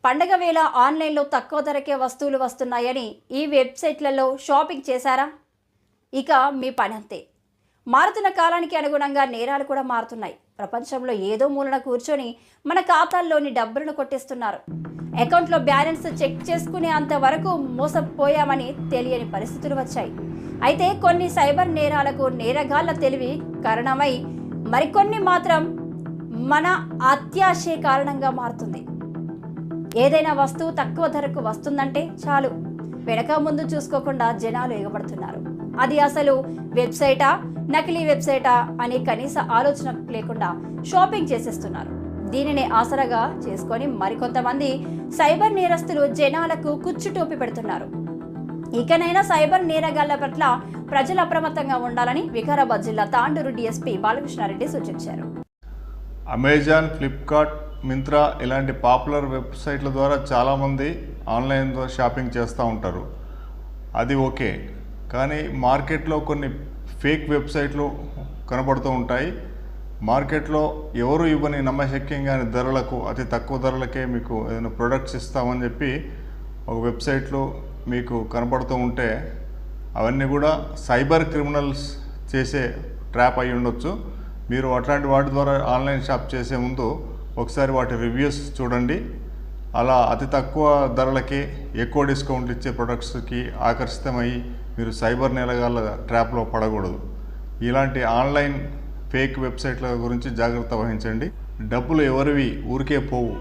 పండగ వేళ ఆన్లైన్లో తక్కువ ధరకే వస్తువులు వస్తున్నాయని ఈ వెబ్సైట్లలో షాపింగ్ చేశారా? ఇక మీ పని అంతే. మారుతున్న కాలానికి అనుగుణంగా నేరాలు కూడా మారుతున్నాయి. ప్రపంచంలో ఏదో మూలన కూర్చొని మన ఖాతాల్లోని డబ్బులను కొట్టేస్తున్నారు. అకౌంట్లో బ్యాలెన్స్ చెక్ చేసుకునే అంతవరకు మోసపోయామని తెలియని పరిస్థితులు వచ్చాయి. అయితే కొన్ని సైబర్ నేరాలకు నేరగాళ్ల తెలివి కారణమై మరికొన్ని మాత్రం మన అత్యాశే కారణంగా మారుతుంది. ఏదైనా వస్తువు తక్కువ ధరకు వస్తుందంటే చాలు, వెనక ముందు చూసుకోకుండా జనాలు ఎగబడుతున్నారు. అది అసలు వెబ్సైటా, నకిలీ వెబ్సైటా అని కనీస ఆలోచన లేకుండా షాపింగ్ చేసేస్తున్నారు. దీనిని ఆసరాగా చేసుకొని మరికొంతమంది సైబర్ నేరస్తులు జనాలకు కుచ్చుటోపి పెడుతున్నారు. ఇకనైనా సైబర్ నేరగాళ్ల పట్ల ప్రజలు అప్రమత్తంగా ఉండాలని వికారాబాద్ జిల్లా తాండూరు డీఎస్పీ బాలకృష్ణారెడ్డి సూచించారు. అమెజాన్, ఫ్లిప్కార్ట్, మింత్రా ఇలాంటి పాపులర్ వెబ్సైట్ల ద్వారా చాలామంది ఆన్లైన్లో షాపింగ్ చేస్తూ ఉంటారు. అది ఓకే, కానీ మార్కెట్లో కొన్ని ఫేక్ వెబ్సైట్లు కనబడుతూ ఉంటాయి. మార్కెట్లో ఎవరు ఇవ్వని నమ్మశక్యంగాని ధరలకు, అతి తక్కువ ధరలకే మీకు ఏదైనా ప్రొడక్ట్స్ ఇస్తామని చెప్పి ఒక వెబ్సైట్లు మీకు కనపడుతూ ఉంటే అవన్నీ కూడా సైబర్ క్రిమినల్స్ చేసే ట్రాప్ అయి ఉండొచ్చు. మీరు అట్లాంటి వాటి ద్వారా ఆన్లైన్ షాప్ చేసే ముందు ఒకసారి వాటి రివ్యూస్ చూడండి. అలా అతి తక్కువ ధరలకి ఎక్కువ డిస్కౌంట్ ఇచ్చే ప్రొడక్ట్స్కి ఆకర్షితమై మీరు సైబర్ నేరగాళ్ళ ట్రాప్లో పడకూడదు. ఇలాంటి ఆన్లైన్ ఫేక్ వెబ్సైట్ల గురించి జాగ్రత్త వహించండి. డబ్బులు ఎవరివి ఊరికే పోవు.